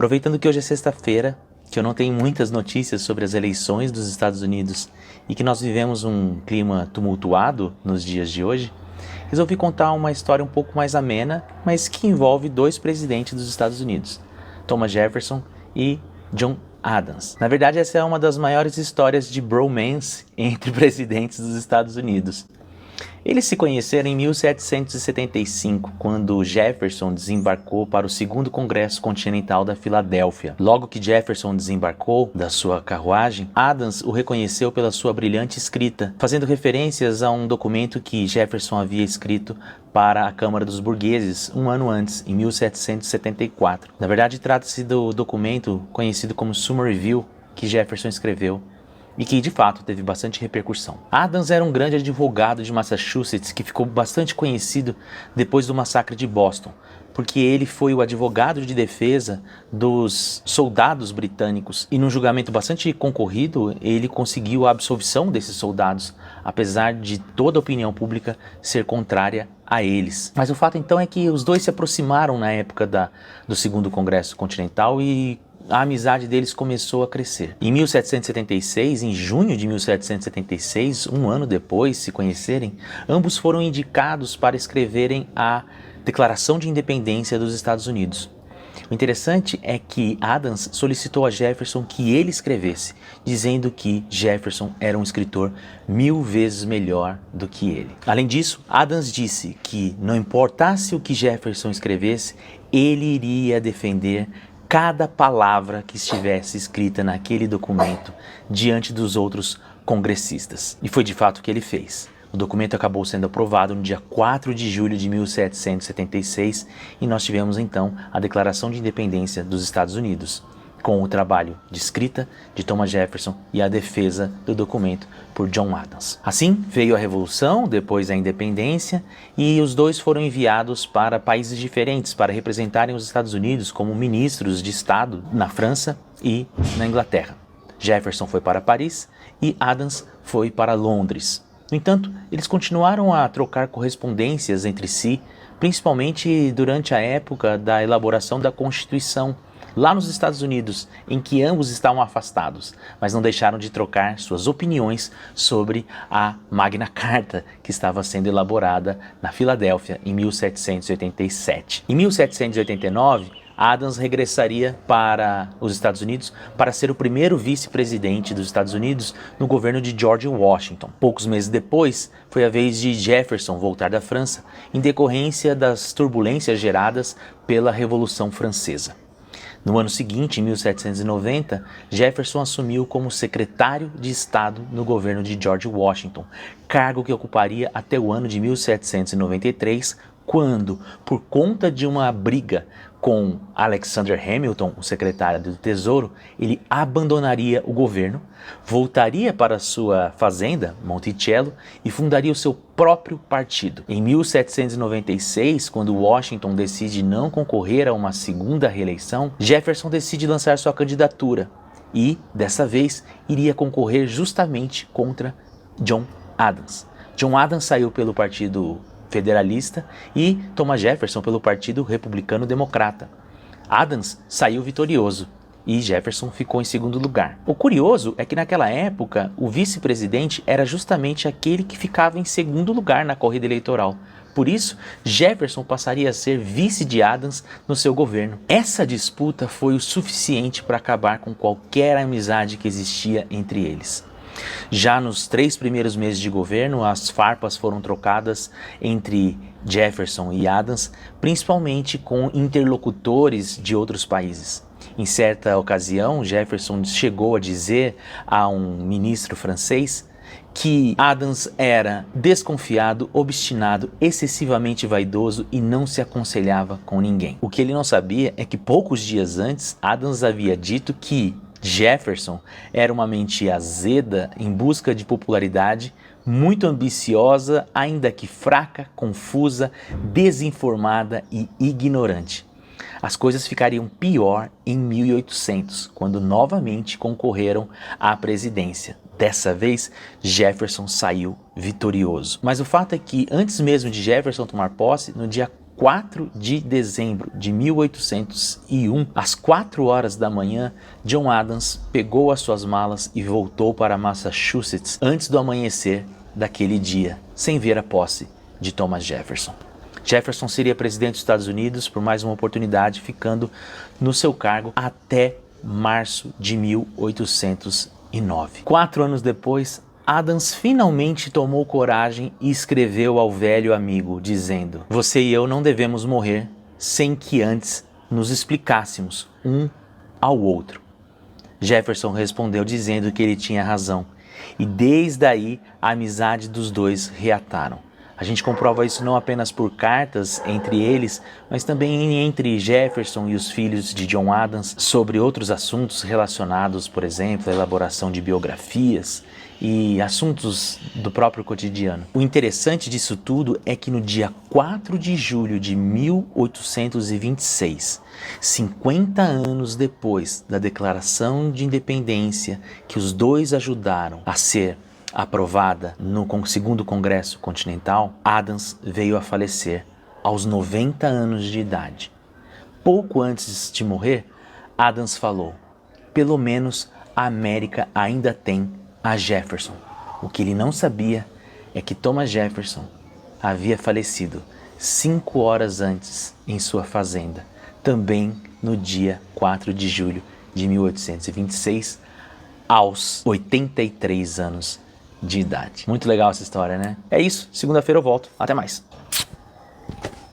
Aproveitando que hoje é sexta-feira, que eu não tenho muitas notícias sobre as eleições dos Estados Unidos e que nós vivemos um clima tumultuado nos dias de hoje, resolvi contar uma história um pouco mais amena, mas que envolve dois presidentes dos Estados Unidos, Thomas Jefferson e John Adams. Na verdade, essa é uma das maiores histórias de bromance entre presidentes dos Estados Unidos. Eles se conheceram em 1775, quando Jefferson desembarcou para o segundo Congresso Continental da Filadélfia. Logo que Jefferson desembarcou da sua carruagem, Adams o reconheceu pela sua brilhante escrita, fazendo referências a um documento que Jefferson havia escrito para a Câmara dos Burgueses um ano antes, em 1774. Na verdade, trata-se do documento conhecido como Somerville, que Jefferson escreveu e que de fato teve bastante repercussão. Adams era um grande advogado de Massachusetts que ficou bastante conhecido depois do massacre de Boston, porque ele foi o advogado de defesa dos soldados britânicos e num julgamento bastante concorrido ele conseguiu a absolvição desses soldados, apesar de toda a opinião pública ser contrária a eles. Mas o fato então é que os dois se aproximaram na época do segundo Congresso Continental e a amizade deles começou a crescer. Em 1776, em junho de 1776, um ano depois de se conhecerem, ambos foram indicados para escreverem a Declaração de Independência dos Estados Unidos. O interessante é que Adams solicitou a Jefferson que ele escrevesse, dizendo que Jefferson era um escritor 1000 vezes melhor do que ele. Além disso, Adams disse que não importasse o que Jefferson escrevesse, ele iria defender cada palavra que estivesse escrita naquele documento diante dos outros congressistas. E foi de fato o que ele fez. O documento acabou sendo aprovado no dia 4 de julho de 1776 e nós tivemos então a Declaração de Independência dos Estados Unidos, com o trabalho de escrita de Thomas Jefferson e a defesa do documento por John Adams. Assim, veio a Revolução, depois a Independência, e os dois foram enviados para países diferentes para representarem os Estados Unidos como ministros de Estado na França e na Inglaterra. Jefferson foi para Paris e Adams foi para Londres. No entanto, eles continuaram a trocar correspondências entre si, principalmente durante a época da elaboração da Constituição, lá nos Estados Unidos, em que ambos estavam afastados, mas não deixaram de trocar suas opiniões sobre a Magna Carta, que estava sendo elaborada na Filadélfia em 1787. Em 1789, Adams regressaria para os Estados Unidos para ser o primeiro vice-presidente dos Estados Unidos no governo de George Washington. Poucos meses depois, foi a vez de Jefferson voltar da França, em decorrência das turbulências geradas pela Revolução Francesa. No ano seguinte, em 1790, Jefferson assumiu como secretário de Estado no governo de George Washington, cargo que ocuparia até o ano de 1793, quando, por conta de uma briga com Alexander Hamilton, o secretário do Tesouro, ele abandonaria o governo, voltaria para sua fazenda, Monticello, e fundaria o seu próprio partido. Em 1796, quando Washington decide não concorrer a uma segunda reeleição, Jefferson decide lançar sua candidatura e, dessa vez, iria concorrer justamente contra John Adams. John Adams saiu pelo Partido Federalista e Thomas Jefferson pelo Partido Republicano Democrata. Adams saiu vitorioso e Jefferson ficou em segundo lugar. O curioso é que naquela época o vice-presidente era justamente aquele que ficava em segundo lugar na corrida eleitoral. Por isso, Jefferson passaria a ser vice de Adams no seu governo. Essa disputa foi o suficiente para acabar com qualquer amizade que existia entre eles. Já nos 3 primeiros meses de governo, as farpas foram trocadas entre Jefferson e Adams, principalmente com interlocutores de outros países. Em certa ocasião, Jefferson chegou a dizer a um ministro francês que Adams era desconfiado, obstinado, excessivamente vaidoso e não se aconselhava com ninguém. O que ele não sabia é que poucos dias antes, Adams havia dito que Jefferson era uma mente azeda em busca de popularidade, muito ambiciosa, ainda que fraca, confusa, desinformada e ignorante. As coisas ficariam pior em 1800, quando novamente concorreram à presidência. Dessa vez, Jefferson saiu vitorioso. Mas o fato é que, antes mesmo de Jefferson tomar posse, no dia 4 de dezembro de 1801, às 4 horas da manhã, John Adams pegou as suas malas e voltou para Massachusetts antes do amanhecer daquele dia, sem ver a posse de Thomas Jefferson. Jefferson seria presidente dos Estados Unidos por mais uma oportunidade, ficando no seu cargo até março de 1809. 4 anos depois, Adams finalmente tomou coragem e escreveu ao velho amigo, dizendo: "Você e eu não devemos morrer sem que antes nos explicássemos um ao outro." Jefferson respondeu dizendo que ele tinha razão, e desde aí a amizade dos dois reataram. A gente comprova isso não apenas por cartas entre eles, mas também entre Jefferson e os filhos de John Adams sobre outros assuntos relacionados, por exemplo, à elaboração de biografias e assuntos do próprio cotidiano. O interessante disso tudo é que no dia 4 de julho de 1826, 50 anos depois da Declaração de Independência que os dois ajudaram a ser aprovada no segundo Congresso Continental, Adams veio a falecer aos 90 anos de idade. Pouco antes de morrer, Adams falou: "Pelo menos a América ainda tem a Jefferson." O que ele não sabia é que Thomas Jefferson havia falecido 5 horas antes em sua fazenda, também no dia 4 de julho de 1826, aos 83 anos de idade. Muito legal essa história, né? É isso, segunda-feira eu volto. Até mais.